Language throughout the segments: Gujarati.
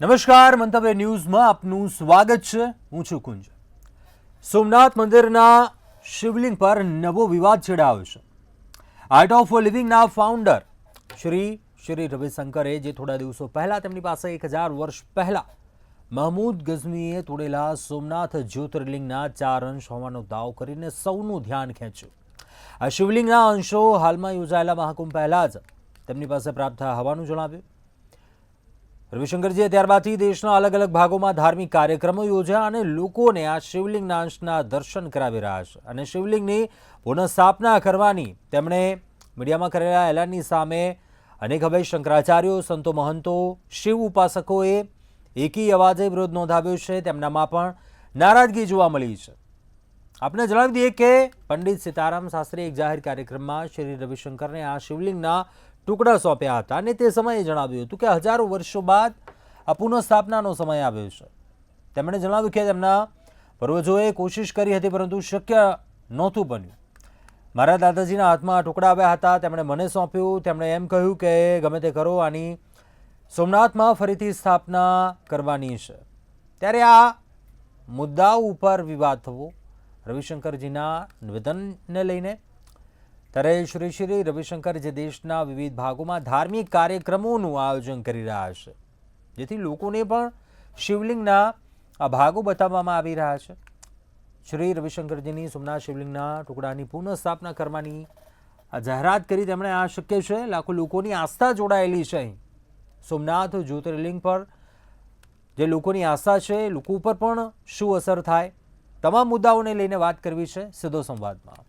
નમસ્કાર, મંતવ્ય ન્યૂઝમાં આપનું સ્વાગત છે. હું છું કુંજ. સોમનાથ મંદિરના શિવલિંગ પર નવો વિવાદ છેડાયો છે. આર્ટ ઓફ લિવિંગના ફાઉન્ડર શ્રી રવિશંકરે જે થોડા દિવસો પહેલા તેમની પાસે 1000 વર્ષ પહેલા મહમૂદ ગઝનીએ તોડેલા સોમનાથ જ્યોતિર્લિંગના 4 અંશ હોવાનો દાવો કરીને સૌનું ધ્યાન ખેંચ્યું. આ શિવલિંગના અંશો હાલમાં યોજાયેલા મહાકુંભ પહેલા જ તેમની પાસે પ્રાપ્ત થયા હોવાનું જણાવ્યું. રવિશંકરજીએ ત્યારબાદથી દેશના અલગ અલગ ભાગોમાં ધાર્મિક કાર્યક્રમો યોજ્યા અને લોકોને આ શિવલિંગના અંશના દર્શન કરાવી રહ્યા છે અને શિવલિંગની પુનઃસ્થાપના કરવાની તેમણે મીડિયામાં કરેલા એલાનની સામે અનેક હવે શંકરાચાર્યો, સંતો, મહંતો, શિવ ઉપાસકોએ એકી અવાજે વિરોધ નોંધાવ્યો છે. તેમનામાં પણ નારાજગી જોવા મળી છે. આપણે જણાવી દઈએ કે પંડિત સીતારામ શાસ્ત્રીએ એક જાહેર કાર્યક્રમમાં શ્રી રવિશંકરને આ શિવલિંગના ટુકડા સોંપ્યા હતા અને તે સમયે જણાવ્યું હતું કે હજારો વર્ષો બાદ આ પુનઃસ્થાપનાનો સમય આવ્યો છે. તેમણે જણાવ્યું કે તેમના પૂર્વજોએ કોશિશ કરી હતી પરંતુ શક્ય નહોતું બન્યું. મારા દાદાજીના હાથમાં આ ટુકડા આવ્યા હતા, તેમણે મને સોંપ્યું. તેમણે એમ કહ્યું કે ગમે તે કરો, આની સોમનાથમાં ફરીથી સ્થાપના કરવાની છે. ત્યારે આ મુદ્દા ઉપર વિવાદ થવો રવિશંકરજીના નિવેદનને લઈને. ત્યારે શ્રી રવિશંકર જે દેશના વિવિધ ભાગોમાં ધાર્મિક કાર્યક્રમોનું આયોજન કરી રહ્યા છે, જેથી લોકોને પણ શિવલિંગના આ ભાગો બતાવવામાં આવી રહ્યા છે. શ્રી રવિશંકરજીની સોમનાથ શિવલિંગના ટુકડાની પુનઃસ્થાપના કરવાની આ જાહેરાત કરી. તેમણે આ શક્ય છે, લાખો લોકોની આસ્થા જોડાયેલી છે અહીં સોમનાથ જ્યોતિર્લિંગ પર. જે લોકોની આસ્થા છે, લોકો ઉપર પણ શું અસર થાય, તમામ મુદ્દાઓને લઈને વાત કરવી છે સીધો સંવાદમાં.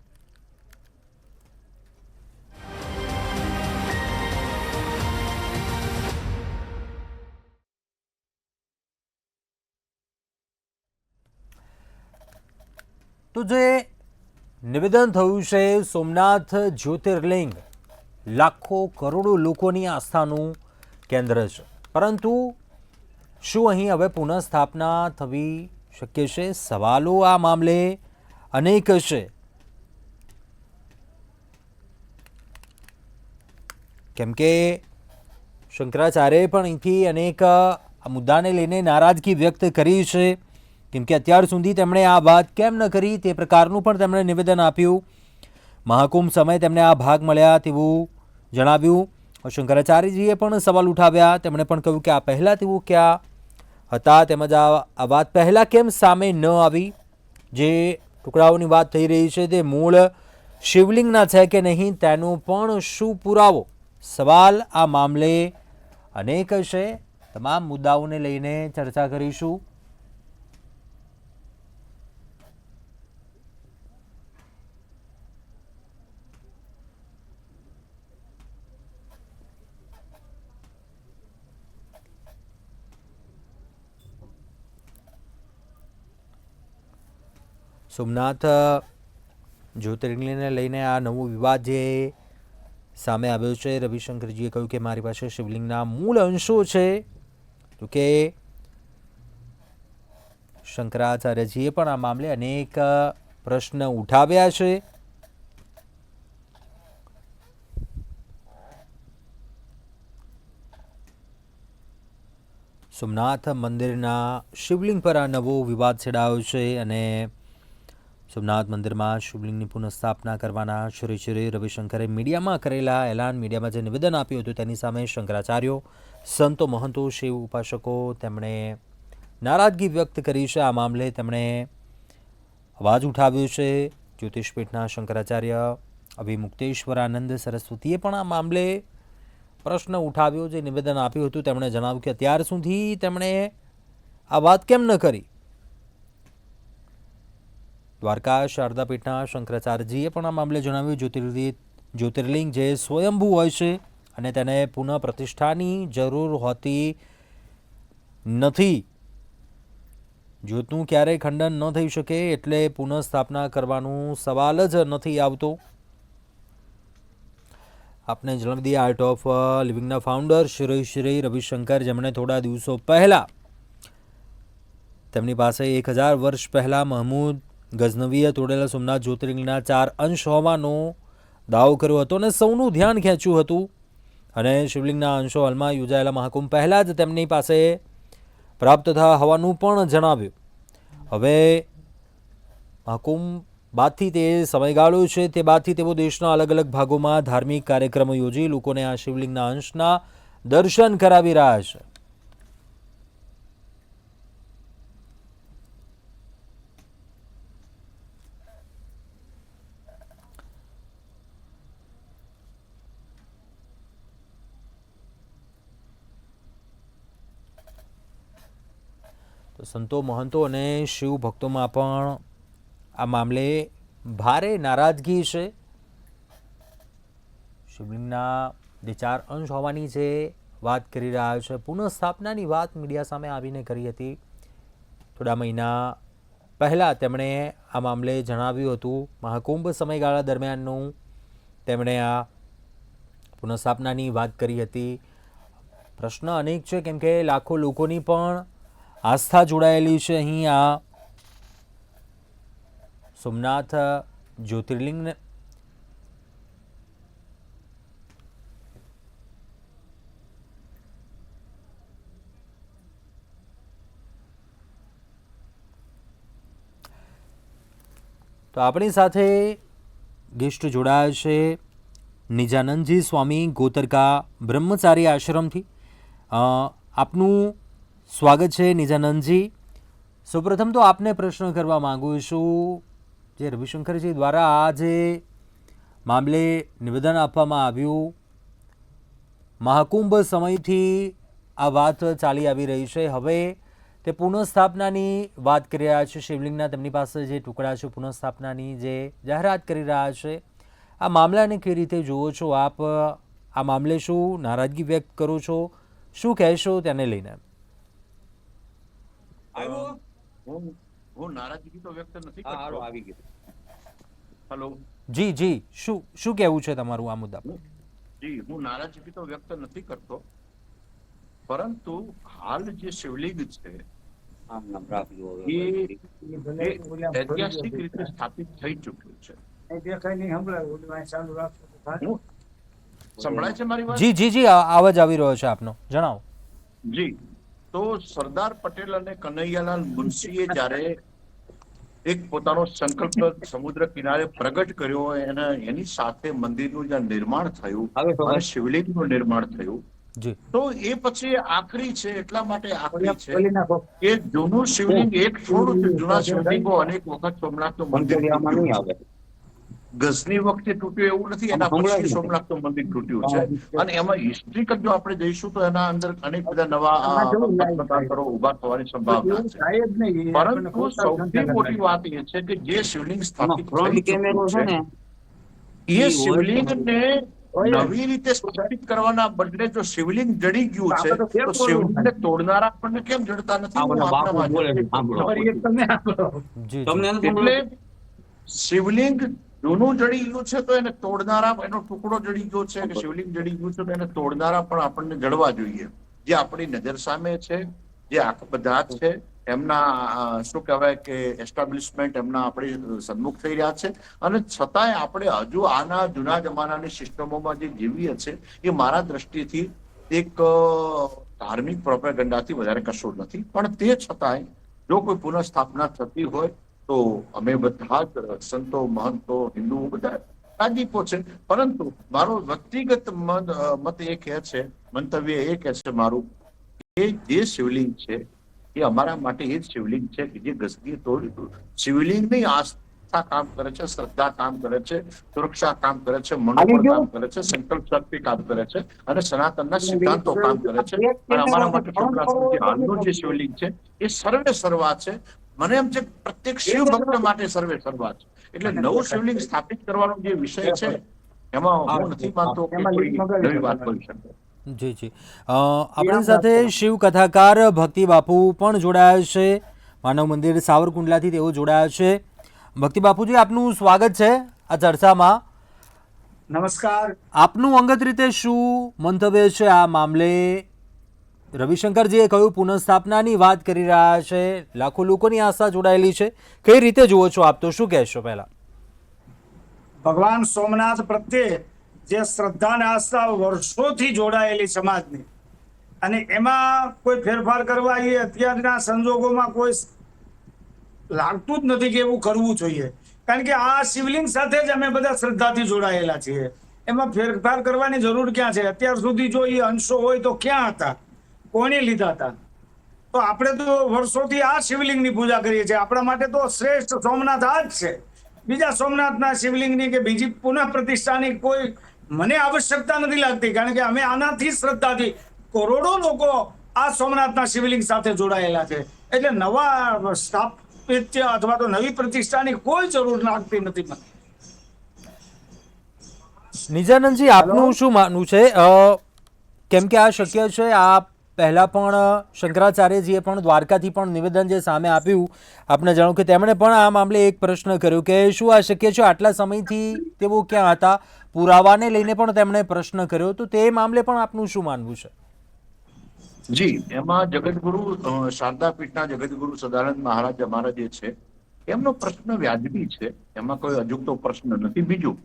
તો જે નિવેદન થયું છે, સોમનાથ જ્યોતિર્લિંગ લાખો કરોડો લોકોની આસ્થાનું કેન્દ્ર છે, પરંતુ શું અહીં હવે પુનઃસ્થાપના થવી શક્ય છે? સવાલો આ મામલે અનેક છે. કેમ કે શંકરાચાર્યએ પણ અહીંથી અનેક આ મુદ્દાને લઈને નારાજગી વ્યક્ત કરી છે. કેમ કે અત્યાર સુધી તેમણે આ વાત કેમ ન કરી તે પ્રકારનું પણ તેમણે નિવેદન આપ્યું. મહાકુંભ સમયે તેમને આ ભાગ મળ્યા તેવું જણાવ્યું. શંકરાચાર્યજીએ પણ સવાલ ઉઠાવ્યા. તેમણે પણ કહ્યું કે આ પહેલાં તેઓ ક્યાં હતા, તેમજ આ વાત પહેલાં કેમ સામે ન આવી. જે ટુકડાઓની વાત થઈ રહી છે તે મૂળ શિવલિંગના છે કે નહીં તેનો પણ શું પુરાવો? સવાલ આ મામલે અનેક છે. તમામ મુદ્દાઓને લઈને ચર્ચા કરીશું. સોમનાથ જ્યોતિર્લિંગને લઈને આ નવો વિવાદ જે સામે આવ્યો છે. રવિશંકરજીએ કહ્યું કે મારી પાસે શિવલિંગના મૂળ અંશો છે. તો કે શંકરાચાર્યજીએ પણ આ મામલે અનેક પ્રશ્ન ઉઠાવ્યા છે. સોમનાથ મંદિરના શિવલિંગ પર આ નવો વિવાદ છેડાયો છે અને સોમનાથ મંદિરમાં શિવલિંગની પુનઃસ્થાપના કરવાના શ્રી રવિશંકરે મીડિયામાં કરેલા એલાન, મીડિયામાં જે નિવેદન આપ્યું હતું તેની સામે શંકરાચાર્યો, સંતો, મહંતો, શિવ ઉપાસકો તેમણે નારાજગી વ્યક્ત કરી છે. આ મામલે તેમણે અવાજ ઉઠાવ્યો છે. જ્યોતિષપીઠના શંકરાચાર્ય અભિમુક્તેશ્વરાનંદ સરસ્વતીએ પણ આ મામલે પ્રશ્ન ઉઠાવ્યો. જે નિવેદન આપ્યું હતું તેમણે જણાવ્યું કે અત્યાર સુધી તેમણે આ વાત કેમ ન કરી. દ્વારકા શારદાપીઠના શંકરાચાર્યજીએ પણ આ મામલે જણાવ્યું જ્યોતિર્લિંગ જે સ્વયંભૂ હોય છે અને તેને પુનઃ પ્રતિષ્ઠાની જરૂર હોતી નથી. જ્યોતનું ક્યારેય ખંડન ન થઈ શકે એટલે પુનઃસ્થાપના કરવાનું સવાલ જ નથી આવતો. આપને જણાવી દઈએ, આર્ટ ઓફ લિવિંગના ફાઉન્ડર શ્રી રવિશંકર, જેમણે થોડા દિવસો પહેલા તેમની પાસે 1000 વર્ષ પહેલા મહમૂદ ગઝનવીએ તોડેલા સોમનાથ જ્યોતિર્લિંગના 4 અંશ હોવાનો દાવો કર્યો હતો અને સૌનું ધ્યાન ખેંચ્યું હતું. અને શિવલિંગના અંશો હાલમાં યોજાયેલા મહાકુંભ પહેલાં જ તેમની પાસે પ્રાપ્ત થયા હોવાનું પણ જણાવ્યું. હવે મહાકુંભ બાદથી તે સમયગાળો છે તે બાદથી તેઓ દેશના અલગ અલગ ભાગોમાં ધાર્મિક કાર્યક્રમો યોજી લોકોને આ શિવલિંગના અંશના દર્શન કરાવી રહ્યા છે. તો સંતો મહંતો અને શિવ ભક્તોમાં પણ આ મામલે ભારે નારાજગી છે. શિવલિંગના જે 4 અંશ હોવાની જે વાત કરી રહ્યા છે, પુનઃસ્થાપનાની વાત મીડિયા સામે આવીને કરી હતી. થોડા મહિના પહેલાં તેમણે આ મામલે જણાવ્યું હતું. મહાકુંભ સમયગાળા દરમિયાનનું તેમણે આ પુનઃસ્થાપનાની વાત કરી હતી. પ્રશ્ન અનેક છે, કેમ કે લાખો લોકોની પણ આસ્થા જોડાયેલી છે અહીં આ સોમનાથ જ્યોતિર્લિંગને. તો આપણી સાથે ગેસ્ટ જોડાયા છે નિજાનંદજી સ્વામી ગોતરકા બ્રહ્મચારી આશ્રમથી. આપનું સ્વાગત છે નિજાનંદજી. સૌપ્રથમ તો આપને પ્રશ્ન કરવા માગું છું, જે રવિશંકરજી દ્વારા આ જે મામલે નિવેદન આપવામાં આવ્યું, મહાકુંભ સમયથી આ વાત ચાલી આવી રહી છે. હવે તે પુનઃસ્થાપનાની વાત કરી રહ્યા છે. શિવલિંગના તેમની પાસે જે ટુકડા છે પુનઃસ્થાપનાની જે જાહેરાત કરી રહ્યા છે, આ મામલાને કેવી રીતે જુઓ છો આપ? આ મામલે શું નારાજગી વ્યક્ત કરો છો? શું કહેશો તેને લઈને? હું નારાજગી તો વ્યક્ત નથી કરતો. આવી ગયું. હેલો જી જી, શું કહેવું છે તમારું આ મુદ્દા પર? જી, હું નારાજગી તો વ્યક્ત નથી કરતો, પરંતુ હાલ જે શિવલિંગ છે એ ઐતિહાસિક રીતે સ્થાપિત થઈ ચૂક્યું છે. સંભળાય છે મારી વાત? જી જી જી, અવાજ આવી રહ્યો છે આપનો, જણાવો. જી, તો સરદાર પટેલ અને કનૈયાલાલ મુનશીએ જ્યારે એક પોતાનો સંકલ્પ સમુદ્ર કિનારે પ્રગટ કર્યો, એની સાથે મંદિરનું જ્યાં નિર્માણ થયું અને શિવલિંગનું નિર્માણ થયું, તો એ પછી આખરી છે. એટલા માટે આખરી છે કે જૂનું શિવલિંગ એક થોડું છે. જૂના શિવલિંગો અનેક વખત સોમનાથનું મંદિર ગઝની વખતે તૂટ્યું એવું નથી, એના પછી સોમનાથનું મંદિર તૂટ્યું છે. અને એમાં હિસ્ટ્રિકલ જો આપણે જઈશું તો એના અંદર અનેક બધા નવા મતાંતરો ઉભા થવાની સંભાવના છે. પરંતુ સૌથી મોટી વાત એ છે કે જે શિવલિંગ સ્થાપિત થઈ ચૂક્યું છે, એ શિવલિંગને નવી રીતે સ્થાપિત કરવાના બદલે જો શિવલિંગ જડી ગયું છે તો શિવલિંગને તોડનારા આપણને કેમ જડતા નથી? એટલે શિવલિંગ જૂનું જડી ગયું છે તો એને તોડનારા, એનો ટુકડો જડી ગયો છે કે શિવલિંગ જડી ગયું છે તો એને તોડનારા પણ આપણને જડવા જોઈએ. જે આપણી નજર સામે છે, જે આંખ બધા છે, એમના શું કહેવાય કે એસ્ટાબ્લિશમેન્ટ એમના આપણી સન્મુખ થઈ રહ્યા છે. અને છતાંય આપણે હજુ આના જૂના જમાનાની સિસ્ટમોમાં જે જીવીએ છે એ મારા દ્રષ્ટિથી એક ધાર્મિક પ્રોપેગન્ડાથી વધારે કશું નથી. પણ તે છતાંય જો કોઈ પુનઃસ્થાપના થતી હોય તો અમે બધા જ સંતો મહંતો હિન્દુઓ બધા રાજીપો છે. પરંતુ મારો વ્યક્તિગત મત એ કહે છે, મંતવ્ય એ કહે છે મારું, કે જે શિવલિંગ છે એ અમારા માટે એ જ શિવલિંગ છે કે જે ગસગી તોડ શિવલિંગની આસ્થા કામ કરે છે, શ્રદ્ધા કામ કરે છે, સુરક્ષા કામ કરે છે, મનોબળ કામ કરે છે, સંકલ્પ શક્તિ કામ કરે છે અને સનાતનના સિદ્ધાંતો કામ કરે છે. અને અમારા માટે સોમનાથનું જે હાલનું જે શિવલિંગ છે એ સર્વે સર્વા છે. મને એમ છે પ્રત્યેક શિવ ભક્ત માટે સર્વે સર્વા છે. એટલે નવું શિવલિંગ સ્થાપિત કરવાનો જે વિષય છે એમાં હું નથી માનતો કે કોઈ નવી વાત કરી શકે. જી જી, આપણી સાથે શિવ કથાકાર ભક્તિ બાપુ પણ જોડાયા છે. માનવ મંદિર સાવરકુંડલાથી તેઓ જોડાયા છે. ભક્તિ બાપુજી, આપનું સ્વાગત છે આ ચર્ચામાં. નમસ્કાર. આપનું અંગત રીતે શું મંતવ્ય છે આ મામલે? રવિશંકરજીએ કહ્યું પુનઃસ્થાપનાની વાત કરી રહ્યા છે, લાખો લોકોની આસ્થા જોડાયેલી છે. કઈ રીતે જુઓ છો આપ? તો શું કહેશો પહેલા? ભગવાન સોમનાથ પ્રત્યે જે શ્રદ્ધા અને આસ્થા વર્ષોથી જોડાયેલી સમાજની, અને એમાં કોઈ ફેરફાર કરવા એ અત્યારના સંજોગોમાં કોઈ લાગતું જ નથી કે એવું કરવું જોઈએ, કારણ કે આ શિવલિંગ સાથે જ અમે બધા શ્રદ્ધાથી જોડાયેલા છીએ. એમાં ફેરફાર કરવાની જરૂર ક્યાં છે? અત્યાર સુધી જો એ અંશો હોય તો ક્યાં હતા, કોણે લીધા હતા? તો આપણે તો વર્ષોથી આ શિવલિંગની પૂજા કરીએ છીએ. આપણા માટે તો શ્રેષ્ઠ સોમનાથ આ જ છે. બીજા સોમનાથના શિવલિંગની કે બીજી પુનઃ પ્રતિષ્ઠાની કોઈ મને આવશ્યકતા નથી લાગતી, કારણ કે અમે આનાથી શ્રદ્ધાથી કરોડો લોકો આ સોમનાથના શિવલિંગ સાથે જોડાયેલા છે. એટલે નવા સ્થાપિત્ય અથવા તો નવી પ્રતિષ્ઠાની કોઈ જરૂર લાગતી નથી મને. નિજાનંદજી, આપનું શું માનવું છે? કેમ કે આ શક્ય છે, આ પહેલાં પણ શંકરાચાર્યજીએ પણ દ્વારકાથી પણ નિવેદન જે સામે આપ્યું, આપને જાણો કે તેમણે પણ આ મામલે એક પ્રશ્ન કર્યો કે શું આ શક્ય છે? આટલા સમયથી તેઓ ક્યાં હતા? પુરાવાને લઈને પણ તેમણે પ્રશ્ન કર્યો, તો તે મામલે પણ આપનું શું માનવું છે? જી, એમાં જગતગુરુ શારદા પીઠના જગતગુરુ સદાનંદ મહારાજ અમારા જે છે એમનો પ્રશ્ન વ્યાજબી છે, એમાં કોઈ અજુગતો પ્રશ્ન નથી. બીજું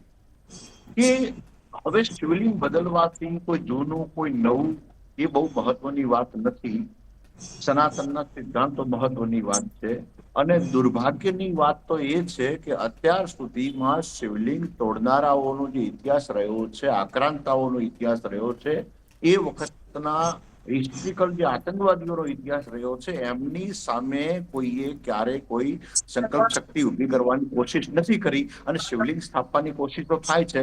કે હવે શિવલિંગ બદલવાથી કોઈ જૂનું કોઈ નવું એ બહુ મહત્વની વાત નથી. સનાતનના સિદ્ધાંતો મહત્વની વાત છે. અને દુર્ભાગ્યની વાત તો એ છે કે અત્યાર સુધીમાં શિવલિંગ તોડનારાઓનો જે ઇતિહાસ રહ્યો છે, આક્રાંતાઓનો ઇતિહાસ રહ્યો છે, એ વખતના હિસ્ટ્રિકલ જે આતંકવાદીઓનો ઇતિહાસ રહ્યો છે, એમની સામે કોઈએ ક્યારે કોઈ સંકલ્પ શક્તિ ઉભી કરવાની કોશિશ નથી કરી. અને શિવલિંગ સ્થાપવાની કોશિશ તો થાય છે.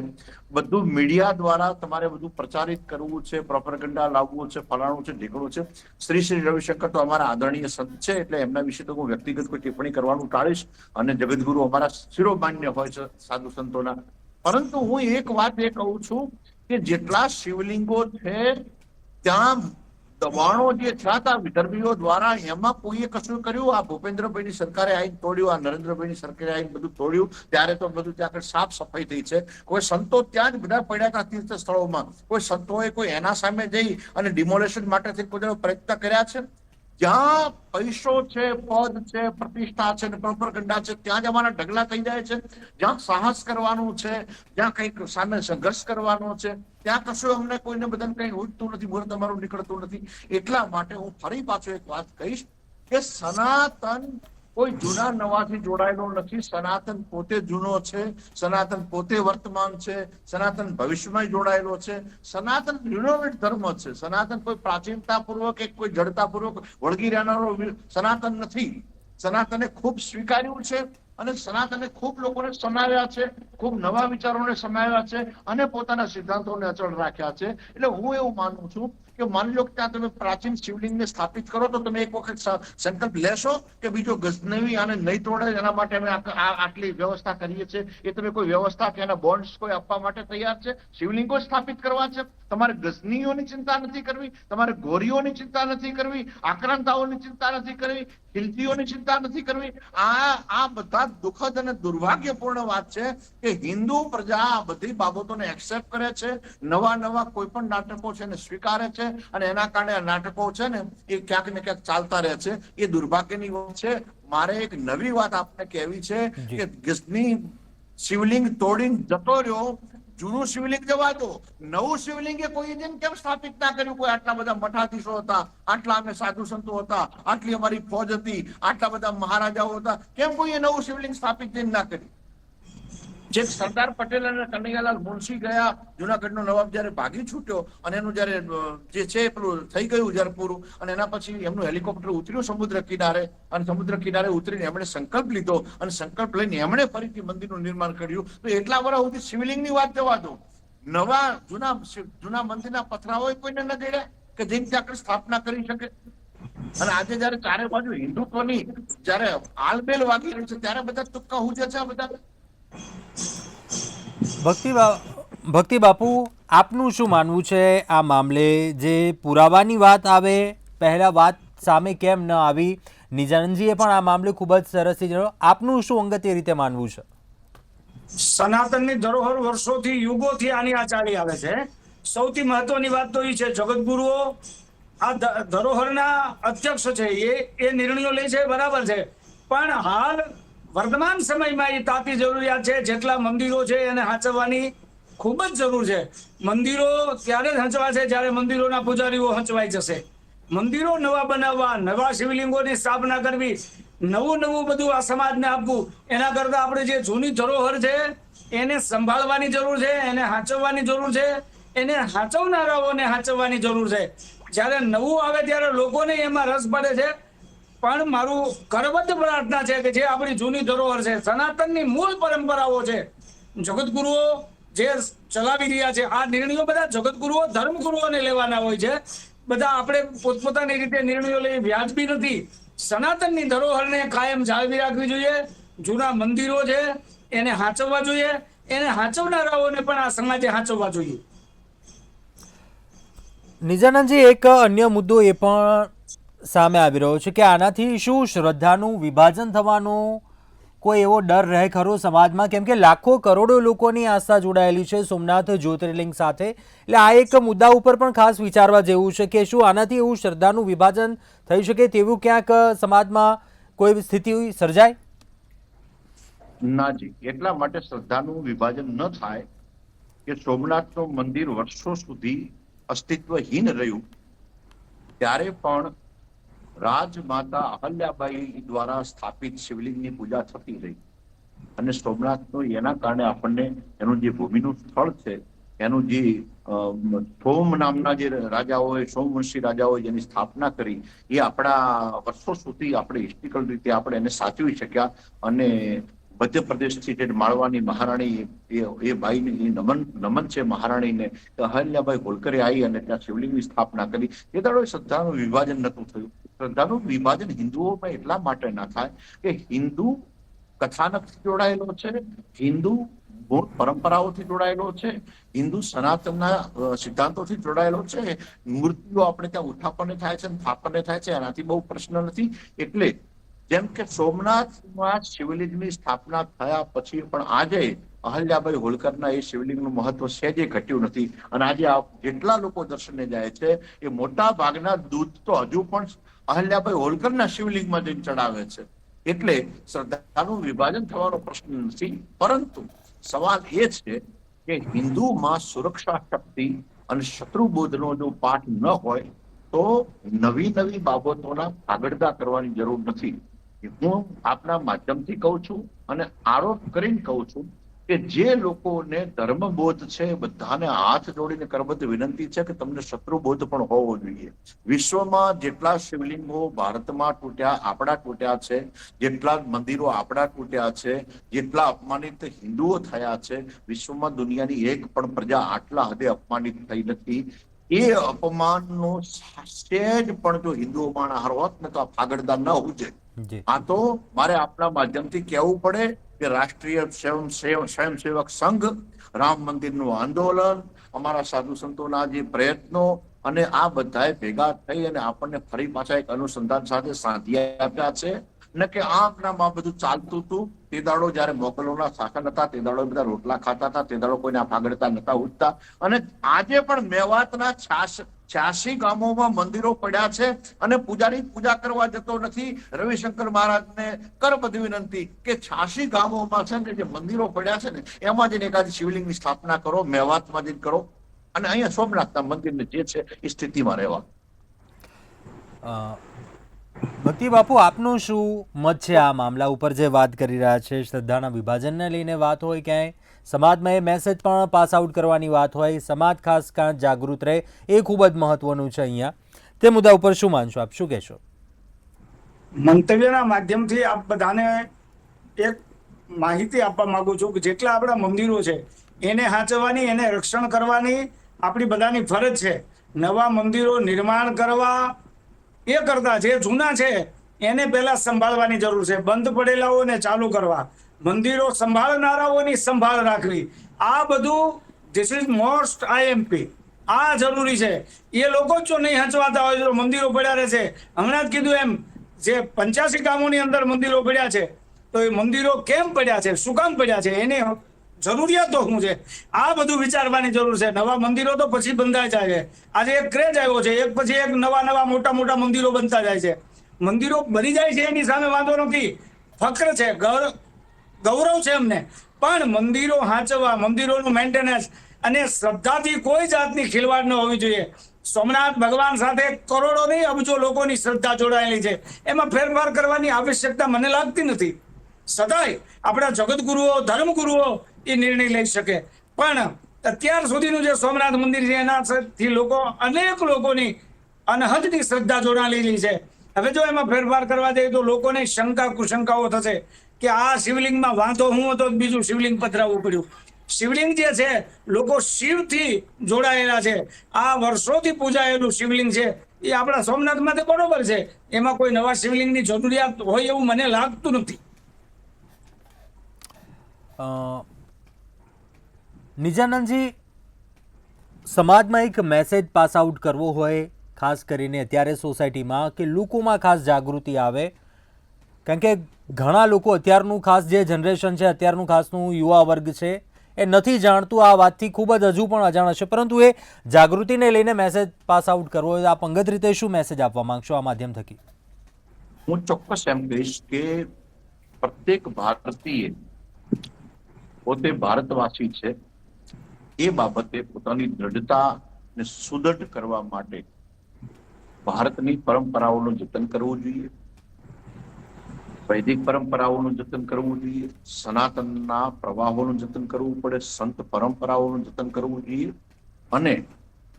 બધું મીડિયા દ્વારા તમારે બધું પ્રચારિત કરવું છે, પ્રોપેગેન્ડા લાવવું છે, ફલાણું છે, ઢીકણું છે. શ્રી રવિશંકર તો અમારા આદરણીય સંત છે, એટલે એમના વિશે તો હું વ્યક્તિગત કોઈ ટિપ્પણી કરવાનું ટાળીશ. અને જગતગુરુ અમારા શિરોમાન્ય હોય છે સાધુ સંતોના. પરંતુ હું એક વાત એ કહું છું કે જેટલા શિવલિંગો છે ત્યાં દબાણો જે થયા હતા વિદર્ભીઓ દ્વારા, એમાં કોઈએ કશું કર્યું? આ ભૂપેન્દ્રભાઈની સરકારે આવીને તોડ્યું, આ નરેન્દ્રભાઈની સરકારે આવીને બધું તોડ્યું, ત્યારે તો બધું ત્યાં આગળ સાફ સફાઈ થઈ છે. કોઈ સંતો ત્યાં જ બધા પડ્યા હતા તીર્થ સ્થળોમાં. કોઈ સંતોએ કોઈ એના સામે જઈ અને ડિમોલેશન માટે કોઈ પ્રયત્ન કર્યા છે? જ્યાં પૈસો છે, પદ છે, પ્રતિષ્ઠા છે, પ્રોપેગેન્ડા છે, ત્યાં જ અમારા ઢગલા થઈ જાય છે. જ્યાં સાહસ કરવાનું છે, જ્યાં કંઈક સામે સંઘર્ષ કરવાનો છે, ત્યાં કશું અમને કોઈને બધાને કંઈ ઉઠતું નથી, મુહૂર્ત અમારું નીકળતું નથી. એટલા માટે હું ફરી પાછો એક વાત કહીશ કે સનાતન કોઈ જૂના નવાથી જોડાયેલો નથી. સનાતન પોતે જૂનો છે, સનાતન પોતે વર્તમાન છે, સનાતન ભવિષ્યમાં જોડાયેલો છે. સનાતન રિનોવેટ ધર્મ છે. સનાતન કોઈ પ્રાચીનતા પૂર્વક કે કોઈ જડતા પૂર્વક વળગી રહેનારો સનાતન નથી. સનાતને ખૂબ સ્વીકાર્યું છે અને સનાતને ખૂબ લોકોને સમાવ્યા છે, ખૂબ નવા વિચારોને સમાવ્યા છે અને પોતાના સિદ્ધાંતોને અચળ રાખ્યા છે. એટલે હું એવું માનું છું કે માની લો કે ત્યાં તમે પ્રાચીન શિવલિંગને સ્થાપિત કરો તો તમે એક વખત સંકલ્પ લેશો કે બીજો ગઝનવી આને નહીં તોડે, એના માટે અમે આટલી વ્યવસ્થા કરીએ છીએ. એ તમે કોઈ વ્યવસ્થા કે એના બોન્ડ્સ કોઈ આપવા માટે તૈયાર છે? શિવલિંગો સ્થાપિત કરવા છે. તમારે ગઝનીઓની ચિંતા નથી કરવી, તમારે ગોરીઓની ચિંતા નથી કરવી, આક્રાંતાઓની ચિંતા નથી કરવી, ખિલજીઓની ચિંતા નથી કરવી. આ બધા દુઃખદ અને દુર્ભાગ્યપૂર્ણ વાત છે કે હિન્દુ પ્રજા આ બધી બાબતોને એક્સેપ્ટ કરે છે, નવા કોઈ પણ નાટકો છે એને સ્વીકારે છે અને એના કારણે આ નાટકો છે ને એ ક્યાંક ને ક્યાંક ચાલતા રહે છે. એ દુર્ભાગ્યની વાત છે. મારે એક નવી વાત આપને કહેવી છે કે ગઝની શિવલિંગ તોડીને જતો રહ્યો, જૂનું શિવલિંગ જવા દો, નવું શિવલિંગ એ કોઈ દિન કેમ સ્થાપિત ના કર્યું? કોઈ આટલા બધા મઠાધીશો હતા, આટલા અમે સાધુ સંતો હતા, આટલી અમારી ફોજ હતી, આટલા બધા મહારાજાઓ હતા, કેમ કોઈએ નવું શિવલિંગ સ્થાપિત ના કર્યું? જે સરદાર પટેલ અને કનૈયાલાલ મુનશી ગયા, જુનાગઢનો નવાબ જયારે ભાગી છૂટ્યો અને એનું જયારે જે છે પેલું થઈ ગયું જયારે પૂરું, અને એના પછી એમનું હેલિકોપ્ટર ઉતર્યું સમુદ્ર કિનારે, અને સમુદ્ર કિનારે ઉતરીને એમણે સંકલ્પ લીધો અને સંકલ્પ લઈને એમણે ફરીથી મંદિરનું નિર્માણ કર્યું. તો એટલા વર્ષ સુધી શિવલિંગની વાત જવા દો, નવા જૂના મંદિરના પથરાઓ કોઈને ન દેડ્યા કે જેની ત્યાં સ્થાપના કરી શકે. અને આજે જયારે ચારે બાજુ હિન્દુત્વની જયારે આલબેલ વાગી રહી છે ત્યારે બધા તુક્કા હુજે છે. આ બધા ભક્તિ બાપુ, આપનું શું માનવું છે આ મામલે? જે પુરાવાની વાત આવે, પહેલા વાત સામે કેમ ન આવી? નિજાનંદજીએ પણ આ મામલે ખૂબ જ સરસ જણાવ્યું. આપનું શું અંગત એ રીતે માનવું છે? સનાતનની ધરોહર વર્ષોથી યુગોથી આની આ ચાલી આવે છે. સૌથી મહત્વની વાત તો એ છે જગતગુરુઓ આ ધરોહરના અધ્યક્ષ છે, એ નિર્ણયો લે છે, બરાબર છે. પણ હાલ વર્તમાન સમયમાં એ તાતી જરૂરિયાત છે જેટલા મંદિરો છે એને સાચવવાની ખૂબ જ જરૂર છે. મંદિરો ત્યારે જ હંચવા છે જ્યારે મંદિરોના પૂજારીઓ હંચવાઈ જશે. મંદિરો નવા બનાવવા, નવા શિવલિંગોની સ્થાપના કરવી, નવું બધું આ સમાજને આપવું, એના કરતા આપણે જે જૂની ધરોહર છે એને સંભાળવાની જરૂર છે, એને હાચવવાની જરૂર છે, એને હાચવનારાઓને હાચવવાની જરૂર છે. જ્યારે નવું આવે ત્યારે લોકોને એમાં રસ પડે છે, પણ મારું કરબદ્ધ પ્રાર્થના છે કે જે આપણી જૂની ધરોહર છે, સનાતનની મૂળ પરંપરાઓ છે, જગતગુરુઓ જે ચલાવી રહ્યા છે, આ નિર્ણયો બધા જગતગુરુઓ ધર્મગુરુઓને લેવાના હોય છે. બધા આપણે પોતપોતાની રીતે નિર્ણયો લઈ વ્યાજબી નથી. સનાતનની ધરોહરને કાયમ જાળવી રાખવી જોઈએ. જૂના મંદિરો છે એને હાચવવા જોઈએ, એને હાચવનારાઓને પણ આ સમાજે હાચવવા જોઈએ. નિજાનંદજી, એક અન્ય મુદ્દો એ પણ સામે આવી રહ્યો છે કે આનાથી શું શ્રદ્ધાનું વિભાજન થવાનો કોઈ એવો ડર રહે ખરો સમાજમાં? કેમ કે લાખો કરોડો લોકોની આસ્થા જોડાયેલી છે સોમનાથ જ્યોતિર્લિંગ સાથે. એટલે આ એક મુદ્દા ઉપર પણ ખાસ વિચારવા જેવું છે કે શું આનાથી એવું શ્રદ્ધાનું વિભાજન થઈ શકે તેવું ક્યાંક સમાજમાં કોઈ સ્થિતિ સર્જાય? નાજી, એટલા માટે શ્રદ્ધાનું વિભાજન ન થાય કે સોમનાથનું મંદિર વર્ષો સુધી અસ્તિત્વહીન રહ્યું, ત્યારે પણ રાજમાતા અહલ્યાબાઈ દ્વારા સ્થાપિત શિવલિંગની પૂજા થતી રહી. અને સોમનાથનું એના કારણે આપણને એનું જે ભૂમિનું સ્થળ છે, એનું જે સોમ નામના જે રાજાઓએ, સોમવંશી રાજાઓએ જેની સ્થાપના કરી, એ આપણા વર્ષો સુધી આપણે હિસ્ટ્રિકલ રીતે આપણે એને સાચવી શક્યા. અને મધ્યપ્રદેશથી જે માળવાની મહારાણી એ બાઈને નમન છે મહારાણીને, અહલ્યાબાઈ હોલકરે આવી અને ત્યાં શિવલિંગની સ્થાપના કરી. એ દાડો શ્રદ્ધાનું વિભાજન નતું થયું. શ્રદ્ધાનું વિભાજન હિન્દુઓમાં એટલા માટે ના થાય કે હિન્દુ કથાનકથી જોડાયેલો છે, હિન્દુ મૂળ પરંપરાઓથી જોડાયેલો છે, હિન્દુ સનાતનના સિદ્ધાંતોથી જોડાયેલો છે. મૂર્તિઓ આપણે ત્યાં ઉત્થાપન થાય છે, સ્થાપન થાય છે, એનાથી બહુ પ્રશ્ન નથી. એટલે જેમ કે સોમનાથમાં શિવલિંગની સ્થાપના થયા પછી પણ આજે અહલ્યાબાઈ હોલકરના એ શિવલિંગનું મહત્વ સહેજે ઘટ્યું નથી. અને આજે જેટલા લોકો દર્શને જાય છે એ મોટા ભાગના દૂધ તો હજુ પણ અહલ્યાબાઈ હોલકરના શિવલિંગમાં જઈને ચડાવે છે. એટલે શ્રદ્ધાનું વિભાજન થવાનો પ્રશ્ન નથી, પરંતુ સવાલ એ છે કે હિન્દુમાં સુરક્ષા શક્તિ અને શત્રુબોધનો જો પાઠ ન હોય તો નવી બાબતોના આગળદા કરવાની જરૂર નથી. હું આપના માધ્યમથી કહું છું અને આરોપ કરીને કહું છું કે જે લોકોને ધર્મબોધ છે બધાને હાથ જોડીને કરબદ્ધ વિનંતી છે કે તમને શત્રુબોધ પણ હોવો જોઈએ. વિશ્વમાં જેટલા શિવલિંગો ભારતમાં તૂટ્યા, આપણા તૂટ્યા છે, જેટલા મંદિરો આપણા તૂટ્યા છે, જેટલા અપમાનિત હિન્દુઓ થયા છે, વિશ્વમાં દુનિયાની એક પણ પ્રજા આટલા હદે અપમાનિત થઈ નથી. એ અપમાનનો સહેજ પણ જો હિન્દુઓમાં હાર હોત ને તો આ ફાગડદાર ન ઉજે. આ તો મારે આપણા માધ્યમથી કહેવું પડે કે રાષ્ટ્રીય સ્વયંસેવક સંઘ, રામ મંદિરનું આંદોલન, અમારા સાધુ સંતોના જે પ્રયત્નો અને આ બધાએ ભેગા થઈ અને આપણને ફરી પાછા એક અનુસંધાન સાથે સાંધી આપ્યા છે. ને કે આમનામાં બધું ચાલતું હતું તે દાડો જયારે મોગલોના શાસન હતા, તે દાડો બધા રોટલા ખાતા હતા, તે દાડો કોઈને ફાગડતા નતા ઉઠતા. અને આજે પણ મેવાતના 86 ગામોમાં મંદિરો પડ્યા છે અને પૂજારી પૂજા કરવા જતો નથી. રવિશંકર મહારાજને કરબદ્ધ વિનંતી કે 86 ગામોમાં છે ને જે મંદિરો પડ્યા છે ને એમાં જઈને એકાદી શિવલિંગની સ્થાપના કરો, મેવાતમાં જઈને કરો અને અહીંયા સોમનાથના મંદિરને જે છે એ સ્થિતિમાં રહેવા. ભક્તિ બાપુ, આપનું શું મત છે આ મામલા ઉપર જે વાત કરી રહ્યા છે? શ્રદ્ધાના વિભાજનને લઈને વાત હોય, ક્યાંય સમાજમાં એ મેસેજ પણ પાસ આઉટ કરવાની વાત હોય, સમાજ ખાસ કાં જાગૃત રહે, એ ખૂબ જ મહત્વનું છે અહીંયા. તે મુદ્દા ઉપર શું માનશો આપ, શું કહેશો? મંતવ્યના માધ્યમથી આપ બધાને એક માહિતી આપવા માંગુ છું કે જેટલા આપણા મંદિરો છે એને હાચવવાની, એને રક્ષણ કરવાની આપણી બધાની ફરજ છે. નવા મંદિરો નિર્માણ કરવા એ કરતા જે જૂના છે એને પહેલા સંભાળવાની જરૂર છે. બંધ પડેલાઓને ચાલુ કરવા, મંદિરો સંભાળનારાઓની સંભાળ રાખવી, આ બધું ધીસ ઇઝ મોસ્ટ IMP. આ જરૂરી છે. એ લોકો જ જો નહીં હંચવાતા હોય તો મંદિરો પડ્યા રહે છે. હમણાં જ કીધું એમ, જે 85 ગામોની અંદર મંદિરો પડ્યા છે તો એ મંદિરો કેમ પડ્યા છે, શું કામ પડ્યા છે, એની જરૂરિયાતો શું છે, આ બધું વિચારવાની જરૂર છે. નવા મંદિરો તો પછી બંધાય જાય છે. આજે એક ક્રેઝ આવ્યો છે, એક પછી એક નવા મોટા મંદિરો બનતા જાય છે. મંદિરો બની જાય છે એની સામે વાંધો નથી, ફક્ર છે, ગૌરવ છે અમને. પણ મંદિરો હાચવવા, મંદિરોનું મેન્ટેનન્સ, અને શ્રદ્ધાથી કોઈ જાતની ખિલવાડ ન હોવી જોઈએ. સોમનાથ ભગવાન સાથે કરોડો નહીં અબજો લોકોની શ્રદ્ધા જોડાયેલી છે. એમાં ફેરફાર કરવાની આવશ્યકતા મને લાગતી નથી. સદાય આપણા જગતગુરુઓ ધર્મગુરુઓ એ નિર્ણય લઈ શકે. પણ અત્યાર સુધીનું જે સોમનાથ મંદિર છે એનાથી અનેક લોકોની અનહદની શ્રદ્ધા જોડાયેલી છે. હવે જો એમાં ફેરફાર કરવા જઈએ તો લોકોને શંકા કુશંકાઓ થશે કે આ શિવલિંગમાં વાંધો હું હતો બીજું શિવલિંગ પધરાવવું પડ્યું. શિવલિંગ જે છે લોકો શિવથી જોડાયેલા છે. આ વર્ષોથી પૂજાયેલું શિવલિંગ છે એ આપણા સોમનાથમાં તો બરોબર છે. એમાં કોઈ નવા શિવલિંગની જરૂરિયાત હોય એવું મને લાગતું નથી. નિજાનંદજી, સમાજમાં એક મેસેજ પાસ આઉટ કરવો હોય, ખાસ કરીને અત્યારે સોસાયટીમાં, કે લોકોમાં ખાસ જાગૃતિ આવે, કારણ કે ઘણા લોકો અત્યારનું ખાસ જે જનરેશન છે, અત્યારનું ખાસનું યુવા વર્ગ છે, એ નથી જાણતું. આ વાતથી ખૂબ જ હજુ પણ અજાણ છે, પરંતુ એ જાગૃતિને લઈને મેસેજ પાસ આઉટ કરવો હોય, આપ અંગત રીતે શું મેસેજ આપવા માંગશો આ માધ્યમ થકી? હું ચોક્કસ એમ કહીશ કે પ્રત્યેક ભારતીય પોતે ભારતવાસી છે એ બાબતે પોતાની દ્રઢતાને સુદૃઢ કરવા માટે ભારતની પરંપરાઓનું જતન કરવું જોઈએ, વૈદિક પરંપરાઓનું જતન કરવું જોઈએ, સનાતનના પ્રવાહોનું જતન કરવું પડે, સંત પરંપરાઓનું જતન કરવું જોઈએ. અને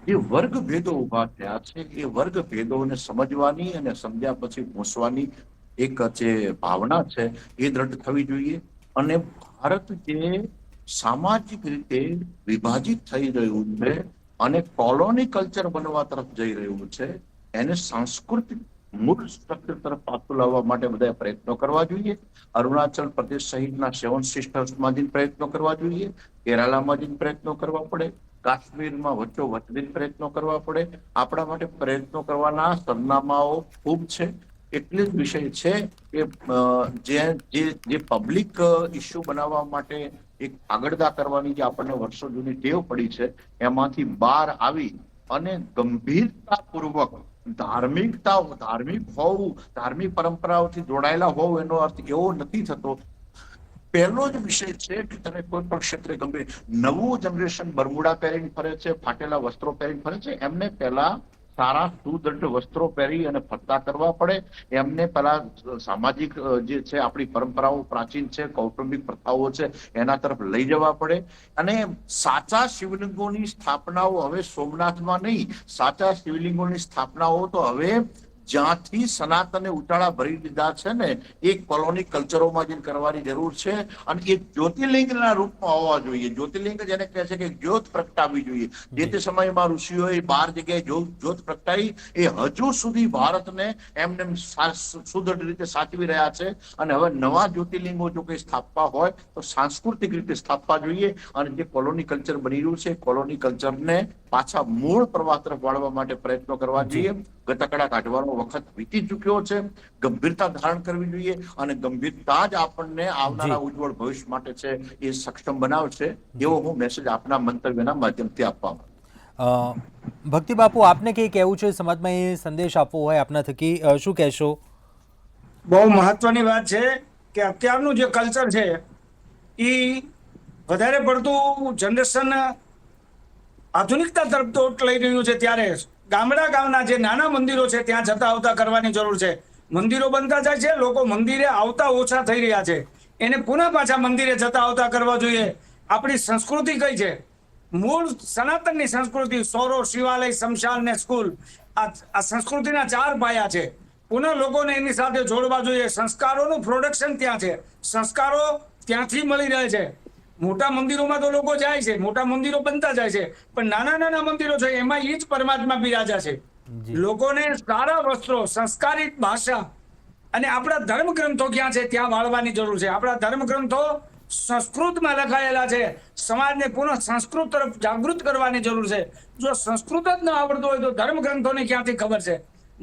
જે વર્ગ ભેદો ઉભા થયા છે એ વર્ગ ભેદોને સમજવાની અને સમજ્યા પછી ભૂંસવાની એક જે ભાવના છે એ દ્રઢ થવી જોઈએ. અને ભારત જે સામાજિક રીતે વિભાજિત થઈ રહ્યું છે અને કોલોની કલ્ચર બનવા તરફ જઈ રહ્યું છે, એને સાંસ્કૃતિક મૂળ સ્ટ્રક્ચર તરફ પાછું લાવવા માટે બધા પ્રયત્નો કરવા જોઈએ. અરુણાચલ પ્રદેશ સહિતના 7 સિસ્ટર્સમાં જઈને પ્રયત્નો કરવા જોઈએ, કેરાલામાં જઈને પ્રયત્નો કરવા પડે, કાશ્મીરમાં વચ્ચોવચ્ચ પ્રયત્નો કરવા પડે. આપણા માટે પ્રયત્નો કરવાના સરનામાઓ ખૂબ છે. એટલે જ વિષય છે કે જે પબ્લિક ઇસ્યુ બનાવવા માટે એક આગળદા કરવાની જે આપણને વર્ષો જૂની ટેવ પડી છે એમાંથી બહાર આવી અને ગંભીરતાપૂર્વક ધાર્મિક હોવું, ધાર્મિક પરંપરાઓથી જોડાયેલા હોવું એનો અર્થ એવો નથી થતો. પહેલો જ વિષય છે કે તમે કોઈ પણ ક્ષેત્રે ગમે નવું જનરેશન બરમુડા પહેરીને ફરે છે, ફાટેલા વસ્ત્રો પહેરીને ફરે છે. એમને પહેલા સારા સુદૃઢ વસ્ત્રો પહેરી અને ફરતા કરવા પડે. એમને પહેલા સામાજિક જે છે આપણી પરંપરાઓ પ્રાચીન છે, કૌટુંબિક પ્રથાઓ છે એના તરફ લઈ જવા પડે. અને સાચા શિવલિંગોની સ્થાપનાઓ હવે સોમનાથમાં નહીં, સાચા શિવલિંગોની સ્થાપનાઓ તો હવે જ્યાંથી સનાતને ઉચાળા ભરી દીધા છે ને એ કોલોની કલ્ચરોમાં જઈને કરવાની જરૂર છે. અને એ જ્યોતિર્લિંગના રૂપમાં હોવા જોઈએ. જ્યોતિર્લિંગ જેને કહે છે કે જ્યોત પ્રગટાવવી જોઈએ. જે તે સમયમાં ઋષિઓએ 12 જગ્યાએ જ્યોત પ્રગટાવી, એ હજુ સુધી ભારતને એમને સુદૃઢ રીતે સાચવી રહ્યા છે. અને હવે નવા જ્યોતિર્લિંગો જો કંઈ સ્થાપવા હોય તો સાંસ્કૃતિક રીતે સ્થાપવા જોઈએ. અને જે કોલોની કલ્ચર બની રહ્યું છે કોલોની કલ્ચરને પાછા મૂળ પ્રવાહ તરફ વાળવા માટે પ્રયત્નો કરવા જોઈએ. ગતકડા કાઢવાનો વખત વીતી ચૂક્યો છે. ગંભીરતા ધારણ કરવી જોઈએ અને ગંભીરતા જ આપણને આવનારા ઉજ્જવળ ભવિષ્ય માટે છે એ સક્ષમ બનાવશે. એવો હું મેસેજ આપના મંતવ્યના માધ્યમથી આપવા માંગુ. ભક્તિ બાપુ, આપને કઈ કહેવું છે સમાજમાં, એ સંદેશ આપવો હોય આપના થકી શું કહેશો? બહુ મહત્વની વાત છે કે અત્યારનું જે કલ્ચર છે એ વધારે પડતું જનરેશન આધુનિકતા તરફ તો લઈ રહ્યું છે. ત્યારે ગામના જે નાના મંદિરો છે ત્યાં જતા આવતા કરવાની જરૂર છે. મંદિરો બનતા જાય છે, લોકો મંદિરે આવતા ઓછા થઈ રહ્યા છે. એને પુનઃ પાછા મંદિરે જતા આવતા કરવા જોઈએ. આપણી સંસ્કૃતિ કઈ છે? મૂળ સનાતનની સંસ્કૃતિ, સોરો, શિવાલય, શમશાન ને સ્કૂલ, આ સંસ્કૃતિના 4 પાયા છે. પુનઃ લોકોને એની સાથે જોડવા જોઈએ. સંસ્કારોનું પ્રોડક્શન ત્યાં છે, સંસ્કારો ત્યાંથી મળી રહે છે. મોટા મંદિરોમાં તો લોકો જાય છે, મોટા મંદિરો બનતા જાય છે, પણ નાના મંદિરો છે એમાં એ જ પરમાત્મા બિરાજા છે. લોકોને સારા વસ્ત્રો, સંસ્કારિત ભાષા અને આપણા ધર્મગ્રંથો ક્યાં છે ત્યાં વાળવાની જરૂર છે. આપણા ધર્મગ્રંથો સંસ્કૃતમાં લખાયેલા છે. સમાજને પુનઃ સંસ્કૃત તરફ જાગૃત કરવાની જરૂર છે. જો સંસ્કૃત જ ન આવડતું હોય તો ધર્મગ્રંથોની ક્યાંથી ખબર છે?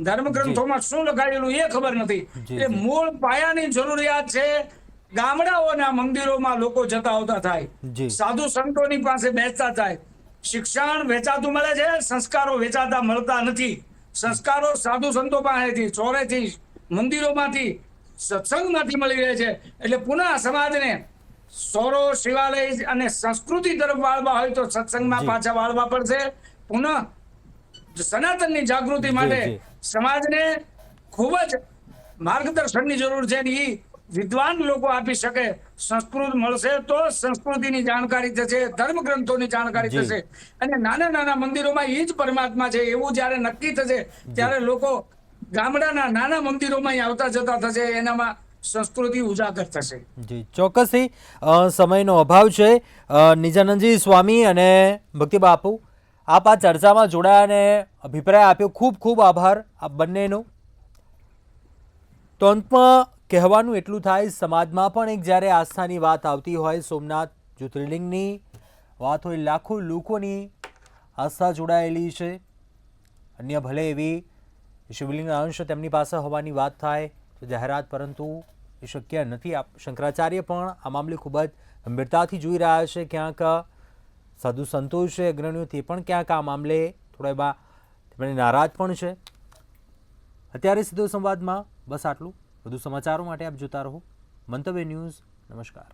ધર્મગ્રંથોમાં શું લખાયેલું એ ખબર નથી. એટલે મૂળ પાયાની જરૂરિયાત છે ગામડાઓના મંદિરોમાં લોકો જતા આવતા થાય, સાધુ સંતોની પાસે બેસતા થાય. શિક્ષણ વેચાતું મળે છે, સંસ્કારો વેચાતા મળતા નથી. સંસ્કારો સાધુ સંતો પાસેથી, ચોરેથી, મંદિરોમાંથી, સત્સંગમાંથી મળી રહે છે. એટલે પુનઃ સમાજને સોરો શિવાલય અને સંસ્કૃતિ તરફ વાળવા હોય તો સત્સંગમાં જી. પાછા વાળવા પડશે. પુનઃ સનાતનની જાગૃતિ માટે જી. સમાજને ખૂબ જ માર્ગદર્શનની જરૂર છે. અને ઈ વિદ્વાન લોકો આપી શકે. સંસ્કૃત મળશે તો સંસ્કૃતિની જાણકારી થશે, ધર્મ ગ્રંથોની જાણકારી જી. થશે. અને નાના નાના મંદિરોમાં એ જ પરમાત્મા છે એવું જ્યારે નક્કી થશે ત્યારે લોકો ગામડાના નાના મંદિરોમાં આવતા જતા થશે. એનામાં સંસ્કૃતિ ઉજાગર થશે. જી ચોક્કસથી સમયનો અભાવ છે. નિજાનંદજી સ્વામી અને ભક્તિ બાપુ, આપ આ ચર્ચામાં જોડાયા અને અભિપ્રાય આપ્યો, ખૂબ ખૂબ આભાર આપ બંનેનો. તો અંતમાં કહેવાનું એટલું થાય, સમાજમાં પણ એક જ્યારે આસ્થાની વાત આવતી હોય, સોમનાથ જ્યોતિર્લિંગની વાત હોય, લાખો લોકોની આસ્થા જોડાયેલી છે. અન્ય ભલે એવી શિવલિંગના અંશ તેમની પાસે હોવાની વાત થાય તો જાહેરાત, પરંતુ એ શક્ય નથી. શંકરાચાર્ય પણ આ મામલે ખૂબ જ ગંભીરતાથી જોઈ રહ્યા છે. ક્યાંક સાધુ સંતો છે, અગ્રણીઓ, તે પણ ક્યાંક આ મામલે થોડા એવા તેમણે નારાજ પણ છે. અત્યારે સીધો સંવાદમાં બસ આટલું. વધુ સમાચારો માટે આપ જોતા રહો મંતવ્ય ન્યૂઝ. નમસ્કાર.